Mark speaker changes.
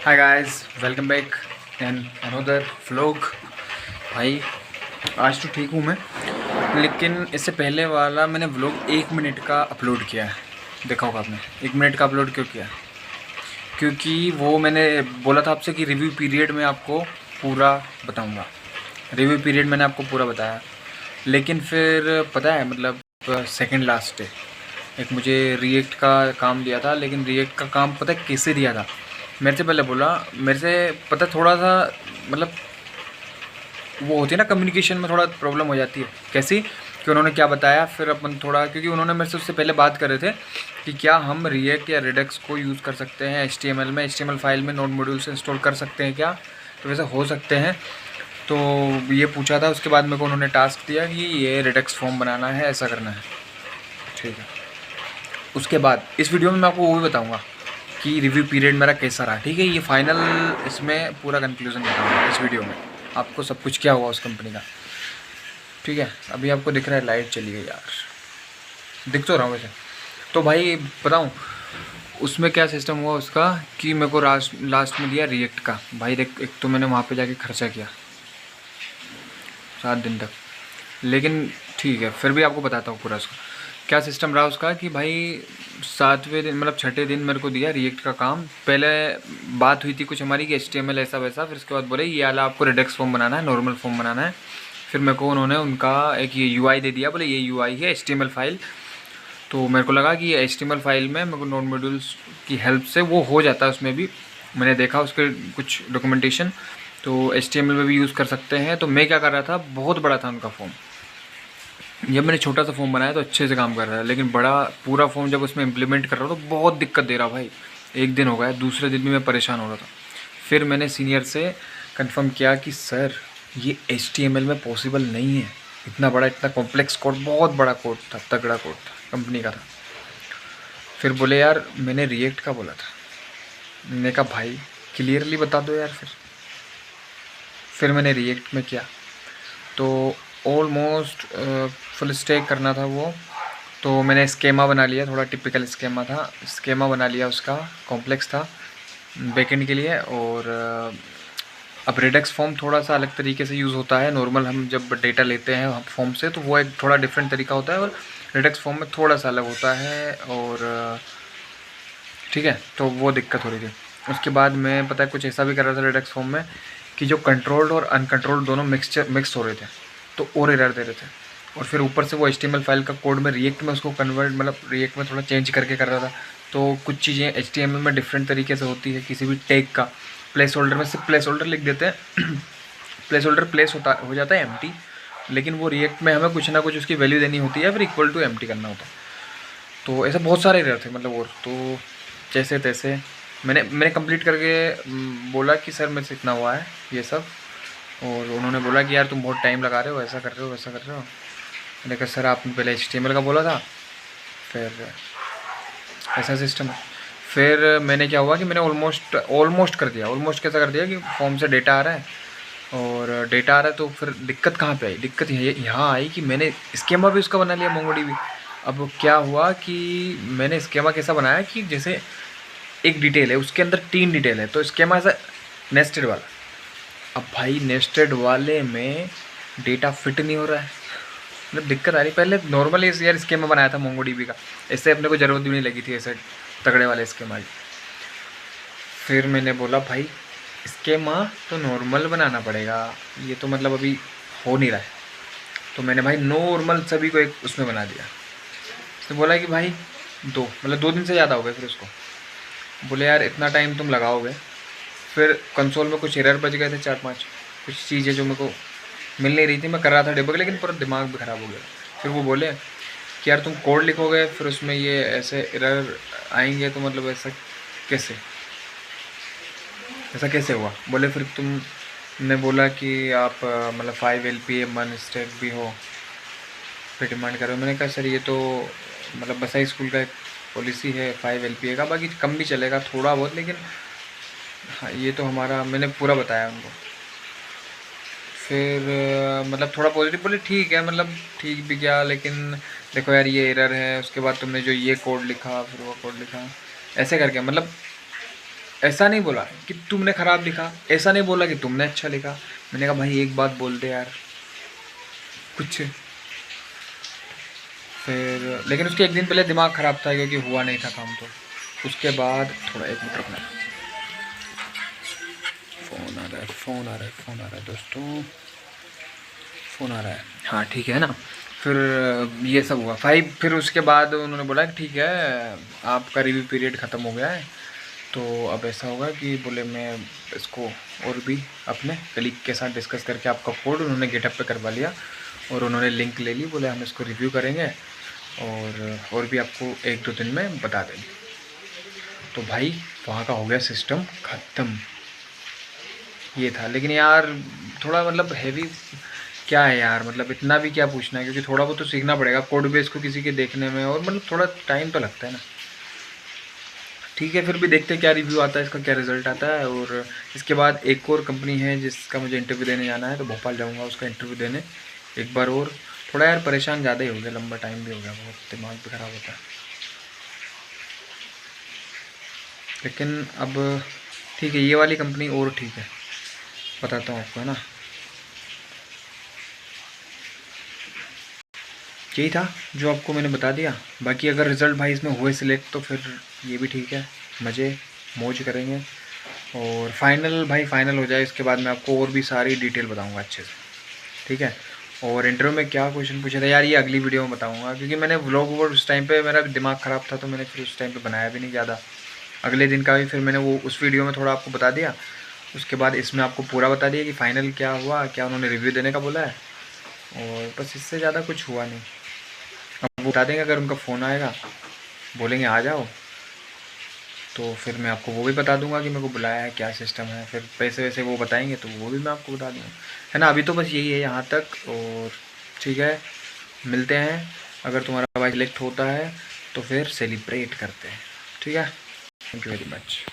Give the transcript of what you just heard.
Speaker 1: Hi guys, welcome back and another vlog. भाई आज तो ठीक हूँ मैं, लेकिन इससे पहले वाला मैंने व्लॉग 1 मिनट का अपलोड किया है। देखा होगा आपने। 1 मिनट का अपलोड क्यों किया? क्योंकि वो मैंने बोला था आपसे कि रिव्यू पीरियड में आपको पूरा बताऊँगा। रिव्यू पीरियड मैंने आपको पूरा बताया, लेकिन फिर पता है मतलब सेकंड लास्ट डे एक मुझे रिएक्ट का काम दिया था। लेकिन रिएक्ट का काम पता है कैसे दिया था? मेरे से पहले बोला, मेरे से पता थोड़ा सा मतलब वो होती है ना, कम्युनिकेशन में थोड़ा प्रॉब्लम हो जाती है। कैसी कि उन्होंने क्या बताया, फिर अपन थोड़ा, क्योंकि उन्होंने मेरे से उससे पहले बात कर रहे थे कि क्या हम रिएक्ट या रिडक्स को यूज़ कर सकते हैं HTML में, HTML फाइल में नोड मॉड्यूल्स इंस्टॉल कर सकते हैं क्या? तो वैसे हो सकते हैं। तो ये पूछा था। उसके बाद मेरे को उन्होंने टास्क दिया कि ये रिडक्स फॉर्म बनाना है, ऐसा करना है। ठीक है। उसके बाद इस वीडियो में मैं आपको वो भी बताऊंगा कि रिव्यू पीरियड मेरा कैसा रहा। ठीक है, ये फाइनल इसमें पूरा कंक्लूजन बताऊंगा इस वीडियो में आपको, सब कुछ क्या हुआ उस कंपनी का। ठीक है, अभी आपको दिख रहा है लाइट चली गई यार, दिख तो रहा हूँ वैसे। तो भाई बताऊँ उसमें क्या सिस्टम हुआ उसका, कि मेरे को लास्ट में दिया रिएक्ट का। भाई देख, एक तो मैंने वहाँ पे जाके खर्चा किया 7 दिन तक, लेकिन ठीक है फिर भी आपको बताता हूँ पूरा उसका क्या सिस्टम रहा उसका। कि भाई 7वें दिन मतलब 6ठे दिन मेरे को दिया रिएक्ट का काम। पहले बात हुई थी कुछ हमारी कि HTML ऐसा वैसा, फिर उसके बाद बोले ये वाला आपको रिडक्स फॉर्म बनाना है, नॉर्मल फॉर्म बनाना है। फिर मेरे को उन्होंने उनका एक ये UI दे दिया, बोले ये UI है HTML फाइल। तो मेरे को लगा कि ये HTML फाइल में मेरे को नोड मॉड्यूल्स की हेल्प से वो हो जाता है। उसमें भी मैंने देखा उसके कुछ डॉक्यूमेंटेशन, तो HTML में भी यूज़ कर सकते हैं। तो मैं क्या कर रहा था, बहुत बड़ा था उनका फॉर्म। जब मैंने छोटा सा फॉर्म बनाया तो अच्छे से काम कर रहा है, लेकिन बड़ा पूरा फॉर्म जब उसमें इम्प्लीमेंट कर रहा हूँ तो बहुत दिक्कत दे रहा भाई। एक दिन हो गया, दूसरे दिन भी मैं परेशान हो रहा था। फिर मैंने सीनियर से कंफर्म किया कि सर ये HTML में पॉसिबल नहीं है, इतना बड़ा इतना कॉम्प्लेक्स कोड, बहुत बड़ा कोड था, तगड़ा कोड था, कंपनी का था। फिर बोले यार मैंने रिएक्ट का बोला था। मैंने कहा भाई क्लियरली बता दो यार। फिर मैंने रिएक्ट में किया तो ऑलमोस्ट फुल स्टैक करना था वो। तो मैंने स्केमा बना लिया, थोड़ा टिपिकल स्केमा था, स्केमा बना लिया उसका, कॉम्प्लेक्स था बैकएंड के लिए। और अब रिडक्स फॉर्म थोड़ा सा अलग तरीके से यूज़ होता है। नॉर्मल हम जब डेटा लेते हैं फॉर्म से तो वो एक थोड़ा डिफरेंट तरीका होता है, और रिडक्स फॉर्म में थोड़ा सा अलग होता है। और ठीक है, तो वो दिक्कत हो रही थी। उसके बाद मैं पता है कुछ ऐसा भी कर रहा था रिडक्स फॉर्म में कि जो कंट्रोल्ड और अनकंट्रोल्ड दोनों मिक्स हो रहे थे, तो और एरर दे रहे थे। और फिर ऊपर से वो HTML फाइल का कोड में रिएक्ट में उसको कन्वर्ट, मतलब रिएक्ट में थोड़ा चेंज करके कर रहा था। तो कुछ चीज़ें HTML में डिफरेंट तरीके से होती है। किसी भी टैग का प्लेस होल्डर में सिर्फ प्लेस होल्डर लिख देते हैं प्लेस होल्डर प्लेस हो जाता है एम्प्टी, लेकिन वो रिएक्ट में हमें कुछ ना कुछ उसकी वैल्यू देनी होती है, फिर इक्वल टू एम्प्टी करना होता है। तो ऐसा बहुत सारे एरर थे मतलब। और तो जैसे तैसे मैंने कंप्लीट करके बोला कि सर मेरे से इतना हुआ है ये सब। और उन्होंने बोला कि यार तुम बहुत टाइम लगा रहे हो, ऐसा कर रहे हो वैसा कर रहे हो। मैंने कहा सर आपने पहले HTML का बोला था, फिर ऐसा सिस्टम है। फिर मैंने क्या हुआ कि मैंने ऑलमोस्ट कर दिया। ऑलमोस्ट कैसा कर दिया कि फॉर्म से डेटा आ रहा है, और डेटा आ रहा है। तो फिर दिक्कत कहाँ पे आई? दिक्कत यहाँ आई कि मैंने स्केमा भी उसका बना लिया, MongoDB। अब क्या हुआ कि मैंने स्केमा कैसा बनाया कि जैसे एक डिटेल है, उसके अंदर 3 डिटेल है, तो स्केमा ऐसा नेस्टेड वाला। अब भाई नेस्टेड वाले में डेटा फिट नहीं हो रहा है, मतलब दिक्कत आ रही। पहले नॉर्मली यार स्केमा बनाया था MongoDB का, इससे अपने को ज़रूरत भी नहीं लगी थी ऐसे तगड़े वाले स्केमा की। फिर मैंने बोला भाई स्केमा तो नॉर्मल बनाना पड़ेगा, ये तो मतलब अभी हो नहीं रहा है। तो मैंने भाई नॉर्मल सभी को एक उसमें बना दिया। तो बोला कि भाई 2 दिन से ज़्यादा हो गए। फिर उसको बोले यार इतना टाइम तुम लगाओगे। फिर कंसोल में कुछ एरर बज गए थे 4-5 कुछ चीज़ें जो मेरे को मिल नहीं रही थी। मैं कर रहा था डिबग, लेकिन पूरा दिमाग भी ख़राब हो गया। फिर वो बोले कि यार तुम कोड लिखोगे फिर उसमें ये ऐसे एरर आएंगे, तो मतलब कैसे ऐसा कैसे हुआ? बोले फिर तुमने बोला कि आप मतलब 5 LPA 1 स्टैक भी हो, फिर डिमांड कर रहे हो। मैंने कहा सर ये तो मतलब बसाई स्कूल का एक पॉलिसी है 5 LPA का, बाकी कम भी चलेगा थोड़ा बहुत, लेकिन हाँ ये तो हमारा, मैंने पूरा बताया उनको। फिर मतलब थोड़ा पॉजिटिव बोले ठीक है, मतलब ठीक भी क्या, लेकिन देखो यार ये एरर है। उसके बाद तुमने जो ये कोड लिखा फिर वो कोड लिखा, ऐसे करके मतलब ऐसा नहीं बोला कि तुमने ख़राब लिखा, ऐसा नहीं बोला कि तुमने अच्छा लिखा। मैंने कहा भाई एक बात बोल दे यार कुछ। फिर लेकिन उसके एक दिन पहले दिमाग ख़राब था क्योंकि हुआ नहीं था काम। तो उसके बाद थोड़ा, एक मिनट रखना, फ़ोन आ रहा है, फ़ोन आ रहा है, फ़ोन आ रहा है दोस्तों, फ़ोन आ रहा है। हाँ ठीक है ना। फिर ये सब हुआ फिर उसके बाद उन्होंने बोला कि ठीक है आपका रिव्यू पीरियड ख़त्म हो गया है, तो अब ऐसा होगा कि बोले मैं इसको और भी अपने कलीग के साथ डिस्कस करके आपका कोड उन्होंने गिटहब पे करवा लिया और उन्होंने लिंक ले ली, बोले हम इसको रिव्यू करेंगे और भी आपको 1-2 दिन में बता देंगे। तो भाई वहाँ का हो गया सिस्टम ख़त्म। ये था, लेकिन यार थोड़ा मतलब हैवी क्या है यार, मतलब इतना भी क्या पूछना है, क्योंकि थोड़ा बहुत तो सीखना पड़ेगा कोड बेस को किसी के देखने में, और मतलब थोड़ा टाइम तो लगता है ना। ठीक है, फिर भी देखते हैं क्या रिव्यू आता है इसका, क्या रिज़ल्ट आता है। और इसके बाद एक और कंपनी है जिसका मुझे इंटरव्यू देने जाना है, तो भोपाल जाऊँगा उसका इंटरव्यू देने एक बार और। थोड़ा यार परेशान ज़्यादा ही हो गया, लंबा टाइम भी हो गया, बहुत दिमाग भी ख़राब होता है। लेकिन अब ठीक है, ये वाली कंपनी और ठीक है, बताता हूँ आपको, है ना। यही था जो आपको मैंने बता दिया। बाकी अगर रिज़ल्ट भाई इसमें हुए सिलेक्ट तो फिर ये भी ठीक है, मज़े मौज करेंगे। और फाइनल भाई फाइनल हो जाए इसके बाद मैं आपको और भी सारी डिटेल बताऊंगा अच्छे से, ठीक है। और इंटरव्यू में क्या क्वेश्चन पूछा था यार, ये अगली वीडियो में बताऊंगा, क्योंकि मैंने व्लॉग वो उस टाइम पे मेरा दिमाग ख़राब था तो मैंने फिर उस टाइम पे बनाया भी नहीं ज़्यादा। अगले दिन का भी फिर मैंने वो उस वीडियो में थोड़ा आपको बता दिया। उसके बाद इसमें आपको पूरा बता दिया कि फ़ाइनल क्या हुआ, क्या उन्होंने रिव्यू देने का बोला है, और बस इससे ज़्यादा कुछ हुआ नहीं। अब वो बता देंगे अगर उनका फ़ोन आएगा, बोलेंगे आ जाओ, तो फिर मैं आपको वो भी बता दूंगा कि मेरे को बुलाया है, क्या सिस्टम है। फिर पैसे वैसे वो बताएंगे तो वो भी मैं आपको बता दूंगा, है ना। अभी तो बस यही है यहाँ तक। और ठीक है, मिलते हैं। अगर तुम्हारा भाई सिलेक्ट होता है तो फिर सेलिब्रेट करते हैं, ठीक है। Thank you very much.